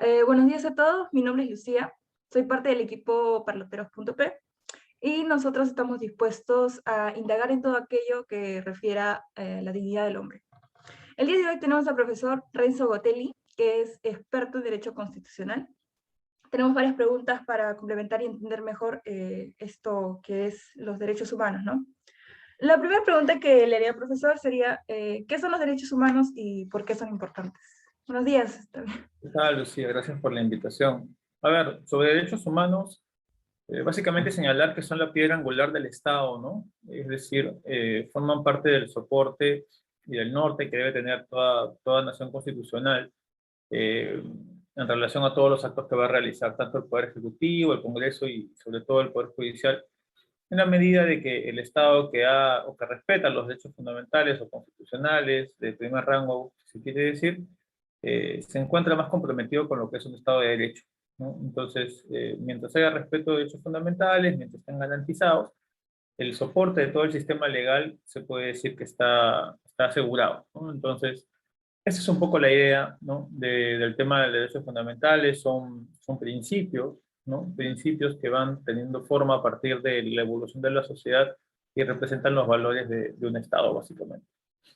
Buenos días a todos, mi nombre es Lucía, soy parte del equipo Parloteros.p y nosotros estamos dispuestos a indagar en todo aquello que refiera a la dignidad del hombre. El día de hoy tenemos al profesor Renzo Gotelli, que es experto en Derecho Constitucional. Tenemos varias preguntas para complementar y entender mejor esto que es los derechos humanos, ¿no? La primera pregunta que le haría al profesor sería, ¿qué son los derechos humanos y por qué son importantes? Buenos días. ¿Qué tal, Lucía? Gracias por la invitación. A ver, sobre derechos humanos, básicamente señalar que son la piedra angular del Estado, ¿no? Es decir, forman parte del soporte y del norte que debe tener toda nación constitucional en relación a todos los actos que va a realizar tanto el Poder Ejecutivo, el Congreso y sobre todo el Poder Judicial, en la medida de que el Estado que respeta los derechos fundamentales o constitucionales de primer rango, si se quiere decir, se encuentra más comprometido con lo que es un Estado de Derecho, ¿no? Entonces, mientras haya respeto de derechos fundamentales, mientras estén garantizados, el soporte de todo el sistema legal se puede decir que está asegurado, ¿no? Entonces, esa es un poco la idea, ¿no? Del tema de derechos fundamentales, son principios, ¿no? Principios que van teniendo forma a partir de la evolución de la sociedad y representan los valores de un Estado, básicamente.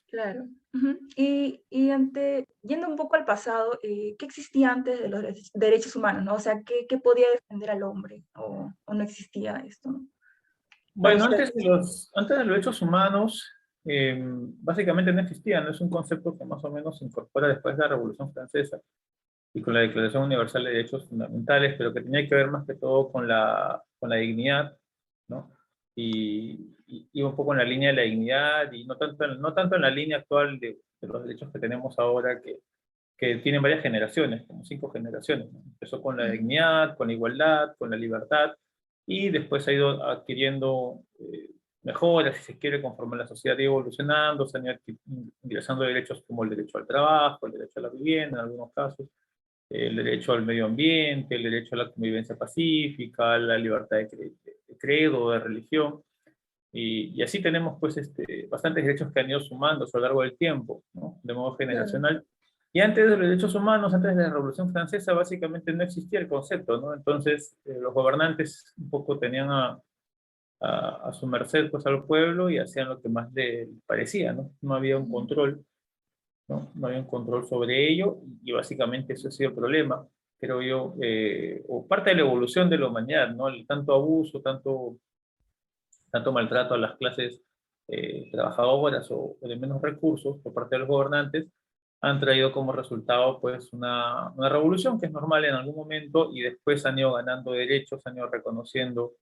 Claro. Ujú. Yendo un poco al pasado, ¿qué existía antes de los derechos humanos, no? O sea, ¿qué podía defender al hombre? ¿O no existía esto, no? Para Bueno, usted. antes de los derechos humanos, básicamente no existían, ¿no? Es un concepto que más o menos se incorpora después de la Revolución Francesa y con la Declaración Universal de Derechos Fundamentales, pero que tenía que ver más que todo con la dignidad, ¿no? Y un poco en la línea de la dignidad, y no tanto en la línea actual de los derechos que tenemos ahora, que tienen varias generaciones, como 5 generaciones, ¿no? Empezó con la dignidad, con la igualdad, con la libertad, y después ha ido adquiriendo mejoras, si se quiere, conforme la sociedad ha ido evolucionando, se han ido ingresando derechos como el derecho al trabajo, el derecho a la vivienda, en algunos casos, el derecho al medio ambiente, el derecho a la convivencia pacífica, la libertad de credo, de religión, y así tenemos pues bastantes derechos que han ido sumándose a lo largo del tiempo, ¿no? De modo Claro. generacional. Y antes de los derechos humanos, antes de la Revolución Francesa, básicamente no existía el concepto, ¿no? Entonces, los gobernantes un poco tenían a su merced pues al pueblo y hacían lo que más les parecía, ¿no? No había un Ujú. control, ¿no? No había un control sobre ello, y básicamente eso ha sido el problema, creo yo, o parte de la evolución de la humanidad, ¿no? El tanto abuso, tanto maltrato a las clases trabajadoras o de menos recursos por parte de los gobernantes, han traído como resultado pues una revolución que es normal en algún momento, y después han ido ganando derechos, han ido reconociendo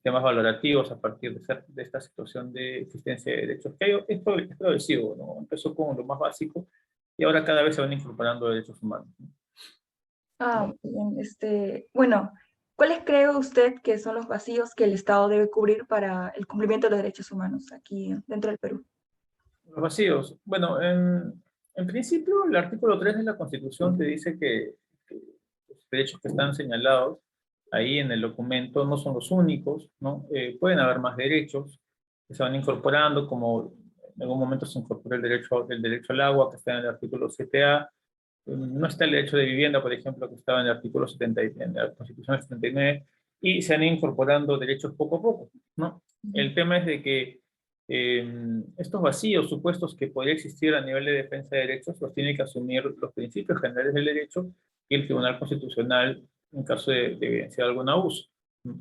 temas valorativos a partir de esta situación de existencia de derechos, que es progresivo, ¿no? Empezó con lo más básico y ahora cada vez se van incorporando derechos humanos, Ah, ¿no? bien. Bueno, ¿cuáles cree usted que son los vacíos que el Estado debe cubrir para el cumplimiento de los derechos humanos aquí dentro del Perú? Los vacíos. Bueno, en principio el artículo 3 de la Constitución te dice que los derechos que están señalados ahí en el documento no son los únicos, ¿no? Pueden haber más derechos que se van incorporando, como en algún momento se incorporó el derecho al agua, que está en el artículo 7A. No está el derecho de vivienda, por ejemplo, que estaba en el artículo 70, en la Constitución 79, y se han ido incorporando derechos poco a poco, ¿no? Ujú. El tema es de que estos vacíos supuestos que podría existir a nivel de defensa de derechos los tiene que asumir los principios generales del derecho y el Tribunal Constitucional en caso de evidenciar algún abuso. Ujú.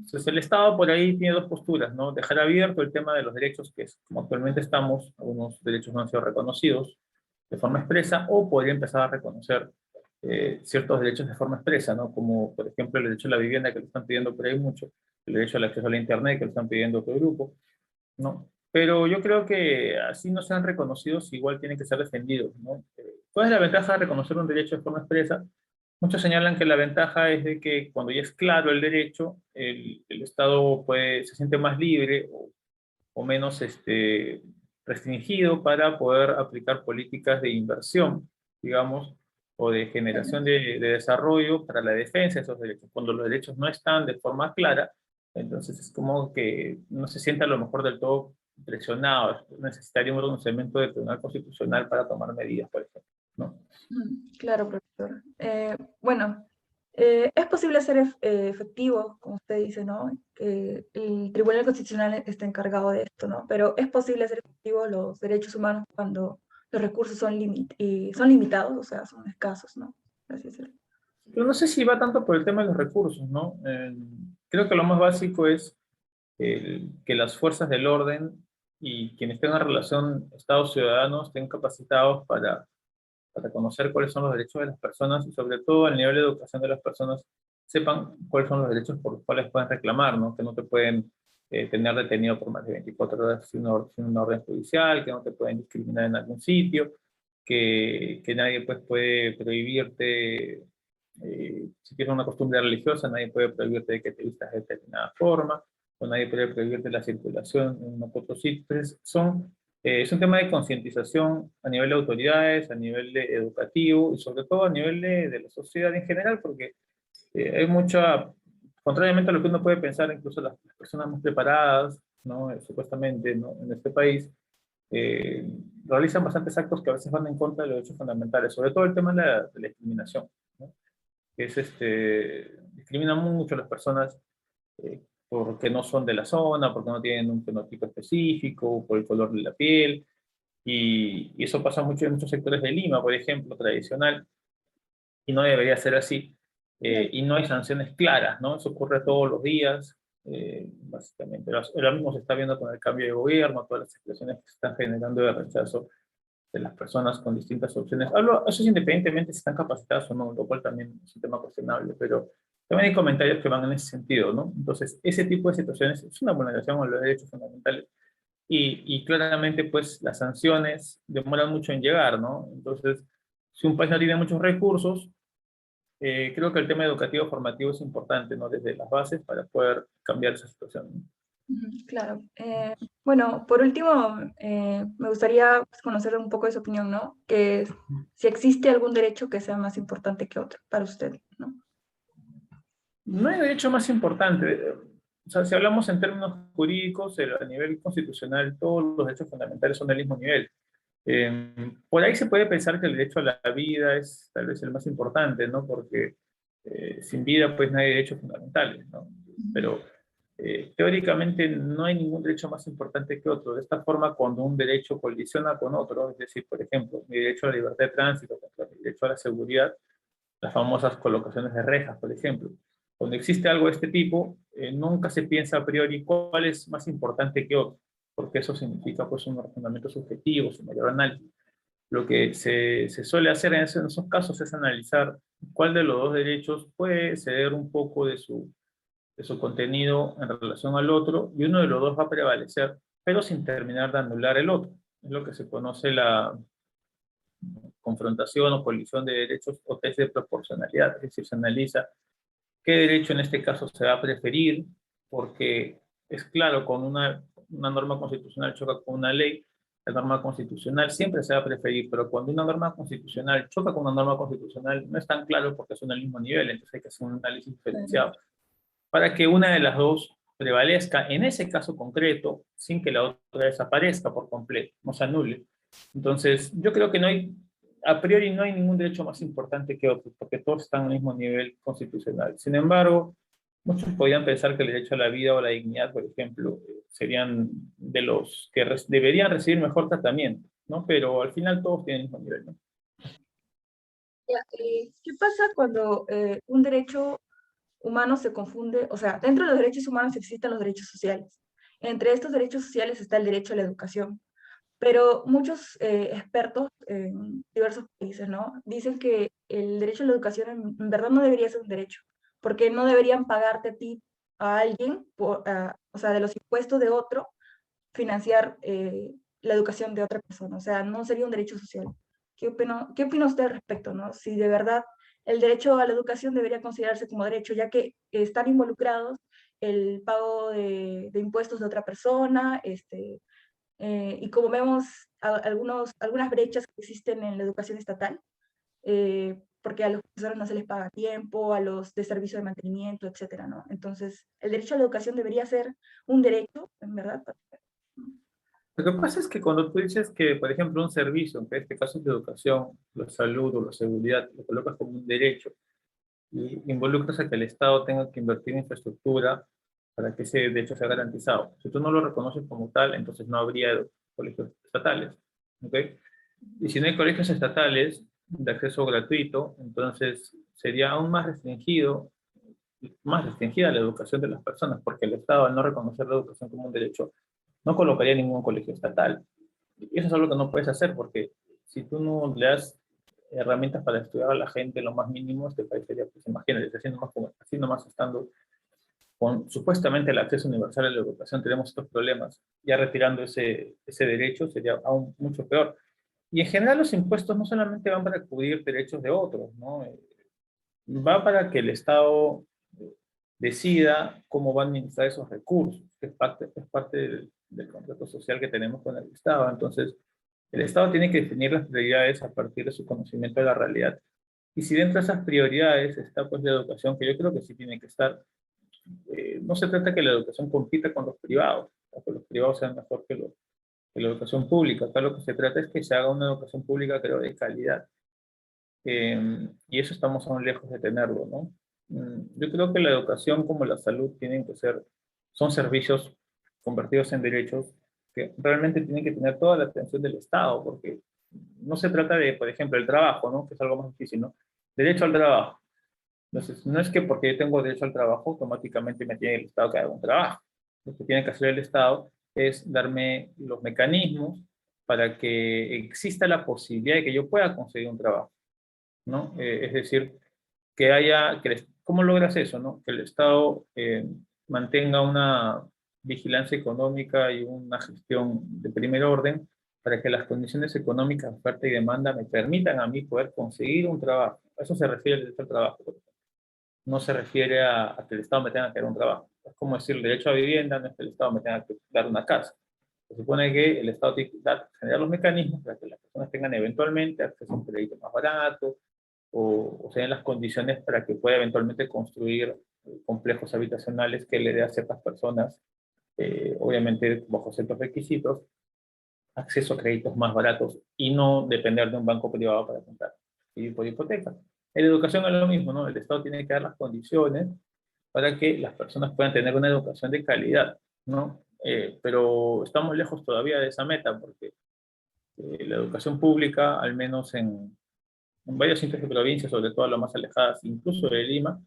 Entonces el Estado por ahí tiene dos posturas, ¿no? Dejar abierto el tema de los derechos, que es como actualmente estamos, algunos derechos no han sido reconocidos de forma expresa, o podría empezar a reconocer ciertos derechos de forma expresa, ¿no? Como por ejemplo el derecho a la vivienda, que lo están pidiendo por ahí mucho, el derecho al acceso a la Internet, que lo están pidiendo otro grupo, ¿no? Pero yo creo que así no sean reconocidos, igual tienen que ser defendidos, ¿no? ¿Cuál es la ventaja de reconocer un derecho de forma expresa? Muchos señalan que la ventaja es de que cuando ya es claro el derecho, el Estado se siente más libre o menos restringido para poder aplicar políticas de inversión, digamos, o de Claro. generación de desarrollo para la defensa de esos derechos. Cuando los derechos no están de forma clara, entonces es como que no se siente a lo mejor del todo presionado. Necesitaría un pronunciamiento del Tribunal Constitucional para tomar medidas, por ejemplo. ¿no? Claro, profesor. Bueno, es posible hacer efectivo, como usted dice, ¿no? Que el Tribunal Constitucional está encargado de esto, ¿no? Pero es posible hacer efectivo los derechos humanos cuando los recursos son limitados, o sea, son escasos, ¿no? Así es. Pero no sé si va tanto por el tema de los recursos, ¿no? Creo que lo más básico es que las fuerzas del orden y quienes tengan relación Estados-ciudadanos estén capacitados para conocer cuáles son los derechos de las personas y sobre todo el nivel de educación de las personas sepan cuáles son los derechos por los cuales pueden reclamar, ¿no? Que no te pueden tener detenido por más de 24 horas sin una orden judicial, que no te pueden discriminar en algún sitio, que nadie pues, puede prohibirte, si tienes una costumbre religiosa, nadie puede prohibirte de que te vistas de determinada forma, o nadie puede prohibirte la circulación en otros sitios. Entonces, es un tema de concientización a nivel de autoridades, a nivel educativo y sobre todo a nivel de la sociedad en general, porque hay mucha, contrariamente a lo que uno puede pensar, incluso las personas más preparadas, ¿no? Supuestamente, ¿no? En este país, eh, realizan bastantes actos que a veces van en contra de los derechos fundamentales, sobre todo el tema de la discriminación, ¿no? Que es discriminan mucho a las personas porque no son de la zona, porque no tienen un fenotipo específico, por el color de la piel, y eso pasa mucho en muchos sectores de Lima, por ejemplo, tradicional, y no debería ser así. Claro. Y no hay sanciones claras, ¿no? Eso ocurre todos los días, básicamente. Ahora mismo se está viendo con el cambio de gobierno, todas las expresiones que se están generando de rechazo de las personas con distintas opciones. Hablo, eso es independientemente si están capacitadas o no, lo cual también es un tema cuestionable, pero también hay comentarios que van en ese sentido, ¿no? Entonces, ese tipo de situaciones es una vulneración a los derechos fundamentales y claramente, pues, las sanciones demoran mucho en llegar, ¿no? Entonces, si un país no tiene muchos recursos, creo que el tema educativo formativo es importante, ¿no? Desde las bases para poder cambiar esa situación, ¿no? Claro. Bueno, por último, me gustaría pues, conocer un poco de su opinión, ¿no? Que si existe algún derecho que sea más importante que otro para usted, ¿no? No hay derecho más importante. O sea, si hablamos en términos jurídicos, a nivel constitucional, todos los derechos fundamentales son del mismo nivel. Por ahí se puede pensar que el derecho a la vida es tal vez el más importante, ¿no? Porque sin vida, pues no hay derechos fundamentales, ¿no? Pero teóricamente no hay ningún derecho más importante que otro. De esta forma, cuando un derecho colisiona con otro, es decir, por ejemplo, mi derecho a la libertad de tránsito contra mi derecho a la seguridad, las famosas colocaciones de rejas, por ejemplo. Cuando existe algo de este tipo, nunca se piensa a priori cuál es más importante que otro, porque eso significa pues un razonamiento subjetivo, su mayor análisis. Lo que se suele hacer en esos casos es analizar cuál de los dos derechos puede ceder un poco de su contenido en relación al otro, y uno de los dos va a prevalecer, pero sin terminar de anular el otro. Es lo que se conoce la confrontación o colisión de derechos o test de proporcionalidad, es decir, se analiza qué derecho en este caso se va a preferir, porque es claro, con una norma constitucional choca con una ley, la norma constitucional siempre se va a preferir, pero cuando una norma constitucional choca con una norma constitucional, no es tan claro porque son al mismo nivel, entonces hay que hacer un análisis diferenciado para que una de las dos prevalezca en ese caso concreto sin que la otra desaparezca por completo, no se anule. Entonces, yo creo que no hay, a priori no hay ningún derecho más importante que otro, porque todos están al mismo nivel constitucional. Sin embargo, muchos podrían pensar que el derecho a la vida o la dignidad, por ejemplo, serían de los que deberían recibir mejor tratamiento, ¿no? Pero al final todos tienen el mismo nivel, ¿no? Ya, ¿qué pasa cuando un derecho humano se confunde? O sea, dentro de los derechos humanos existen los derechos sociales. Entre estos derechos sociales está el derecho a la educación. Pero muchos expertos en diversos países, ¿no? Dicen que el derecho a la educación en verdad no debería ser un derecho, porque no deberían pagarte a ti, a alguien, o sea, de los impuestos de otro, financiar la educación de otra persona. O sea, no sería un derecho social. Qué opina usted al respecto, ¿no? Si de verdad el derecho a la educación debería considerarse como derecho, ya que están involucrados el pago de impuestos de otra persona, y como vemos algunas brechas que existen en la educación estatal, porque a los profesores no se les paga a tiempo, a los de servicio de mantenimiento, etcétera, ¿no? Entonces, el derecho a la educación debería ser un derecho, en verdad. Lo que pasa es que cuando tú dices que, por ejemplo, un servicio, que en este caso es la educación, la salud o la seguridad, lo colocas como un derecho y involucras a que el Estado tenga que invertir en infraestructura para que ese derecho sea garantizado. Si tú no lo reconoces como tal, entonces no habría colegios estatales. ¿Ok? Y si no hay colegios estatales de acceso gratuito, entonces sería aún más restringida la educación de las personas, porque el Estado, al no reconocer la educación como un derecho, no colocaría ningún colegio estatal. Y eso es algo que no puedes hacer, porque si tú no le das herramientas para estudiar a la gente lo más mínimo, este país sería, pues imagínate, así nomás estando con supuestamente el acceso universal a la educación, tenemos estos problemas. Ya retirando ese derecho sería aún mucho peor. Y en general los impuestos no solamente van para cubrir derechos de otros, ¿no? Va para que el Estado decida cómo va a administrar esos recursos, que es parte del contrato social que tenemos con el Estado. Entonces, el Estado tiene que definir las prioridades a partir de su conocimiento de la realidad. Y si dentro de esas prioridades está pues la educación, que yo creo que sí tiene que estar, no se trata que la educación compita con los privados, o que los privados sean mejor que la educación pública. Acá lo que se trata es que se haga una educación pública, creo, de calidad. Y eso estamos aún lejos de tenerlo, ¿no? Yo creo que la educación como la salud tienen que ser, son servicios convertidos en derechos que realmente tienen que tener toda la atención del Estado, porque no se trata de, por ejemplo, el trabajo, ¿no? Que es algo más difícil, ¿no? Derecho al trabajo. Entonces, no es que porque yo tengo derecho al trabajo, automáticamente me tiene el Estado que haga un trabajo. Lo que tiene que hacer el Estado es darme los mecanismos para que exista la posibilidad de que yo pueda conseguir un trabajo, ¿no? Es decir, ¿cómo logras eso, no? Que el Estado mantenga una vigilancia económica y una gestión de primer orden para que las condiciones económicas, oferta y demanda, me permitan a mí poder conseguir un trabajo. A eso se refiere el derecho al trabajo. No se refiere a que el Estado me tenga que dar un trabajo. Es como decir, el derecho a vivienda no es que el Estado me tenga que dar una casa. Se supone que el Estado tiene que generar los mecanismos para que las personas tengan eventualmente acceso a un crédito más barato, o sean las condiciones para que pueda eventualmente construir complejos habitacionales que le dé a ciertas personas, obviamente bajo ciertos requisitos, acceso a créditos más baratos y no depender de un banco privado para comprar y por hipoteca. En la educación es lo mismo, ¿no? El Estado tiene que dar las condiciones para que las personas puedan tener una educación de calidad, ¿no? Pero estamos lejos todavía de esa meta porque la educación pública, al menos en varios sitios de provincia, sobre todo las más alejadas, incluso de Lima,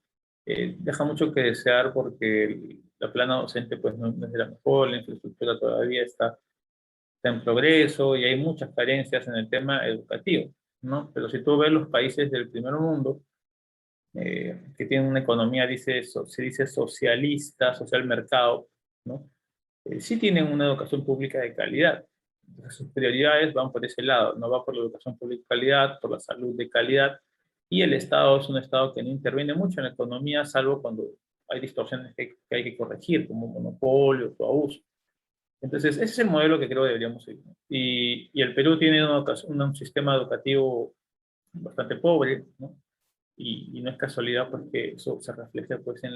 deja mucho que desear porque la plana docente pues no es de la mejor, la infraestructura todavía está en progreso y hay muchas carencias en el tema educativo, ¿no? Pero si tú ves los países del primer mundo, que tienen una economía, se dice socialista, social mercado, ¿no? Sí tienen una educación pública de calidad. Entonces, sus prioridades van por ese lado, no va por la educación pública de calidad, por la salud de calidad, y el Estado es un Estado que no interviene mucho en la economía, salvo cuando hay distorsiones que hay que corregir, como monopolio o abuso. Entonces, ese es el modelo que creo que deberíamos seguir, ¿no? Y el Perú tiene un sistema educativo bastante pobre, ¿no? Y no es casualidad pues, que eso se refleje pues, en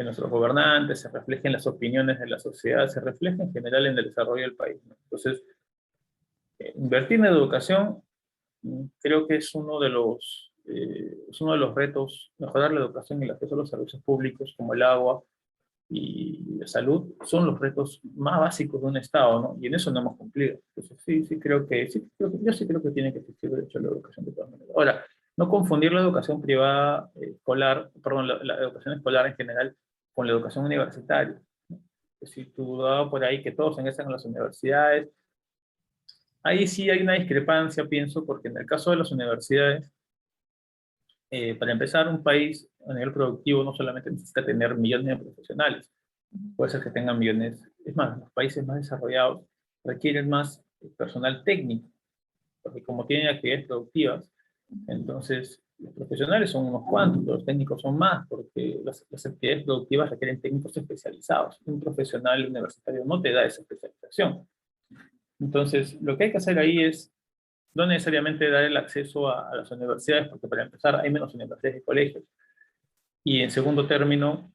nuestros gobernantes, se refleja en las opiniones de la sociedad, se refleja en general en el desarrollo del país, ¿no? Entonces, invertir en educación creo que es uno de los retos, mejorar la educación y el acceso a los servicios públicos como el agua y la salud, son los retos más básicos de un Estado, ¿no? Y en eso no hemos cumplido. Entonces, yo sí creo que tiene que existir derecho a la educación de todas maneras. Ahora, no confundir la educación privada escolar, perdón, la educación escolar en general con la educación universitaria, ¿no? Si tú dado por ahí que todos ingresan a las universidades, ahí sí hay una discrepancia, pienso, porque en el caso de las universidades, para empezar, un país a nivel productivo no solamente necesita tener millones de profesionales, puede ser que tengan millones, es más, los países más desarrollados requieren más personal técnico, porque como tienen actividades productivas, entonces los profesionales son unos cuantos, los técnicos son más, porque las actividades productivas requieren técnicos especializados. Un profesional universitario no te da esa especialización. Entonces, lo que hay que hacer ahí es no necesariamente dar el acceso a las universidades, porque para empezar hay menos universidades y colegios. Y en segundo término,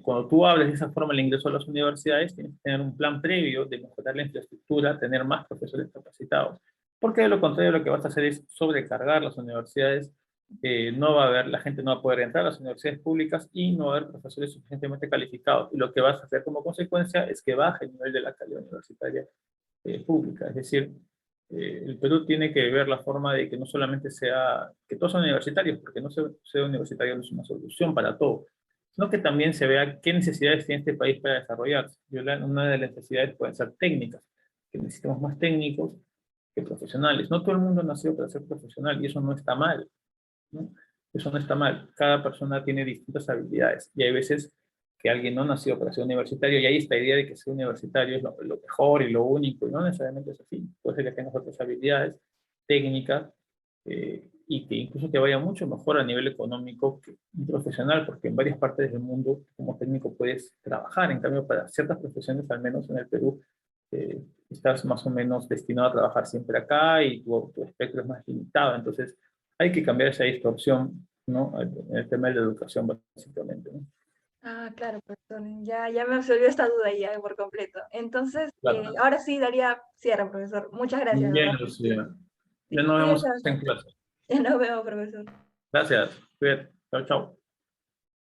cuando tú hables de esa forma el ingreso a las universidades, tienes que tener un plan previo de mejorar la infraestructura, tener más profesores capacitados, porque de lo contrario lo que vas a hacer es sobrecargar las universidades, no va a haber, la gente no va a poder entrar a las universidades públicas y no va a haber profesores suficientemente calificados, y lo que vas a hacer como consecuencia es que baje el nivel de la calidad universitaria pública, es decir, el Perú tiene que ver la forma de que no solamente sea, que todos son universitarios, porque no ser universitario no es una solución para todo, sino que también se vea qué necesidades tiene este país para desarrollarse. Una de las necesidades pueden ser técnicas, que necesitamos más técnicos que profesionales. No todo el mundo nació para ser profesional y eso no está mal, ¿no? Eso no está mal. Cada persona tiene distintas habilidades y hay veces que alguien no nació para ser universitario y hay esta idea de que ser universitario es lo mejor y lo único, y no necesariamente es así. Puede ser que tengas otras habilidades técnicas y que incluso te vaya mucho mejor a nivel económico que un profesional, porque en varias partes del mundo como técnico puedes trabajar, en cambio para ciertas profesiones, al menos en el Perú, estás más o menos destinado a trabajar siempre acá y tu espectro es más limitado, entonces hay que cambiar esa distorsión, ¿no? En el tema de la educación, básicamente, ¿no? Ah, claro, profesor. Ya me absolvió esta duda ya por completo. Entonces, Claro. ahora sí daría cierre, profesor. Muchas gracias, ¿verdad? Bien, Lucía. Ya Sí, nos cuídese vemos en bastante. clase. Ya nos vemos, profesor. Gracias. Cuídate. Chao, chao.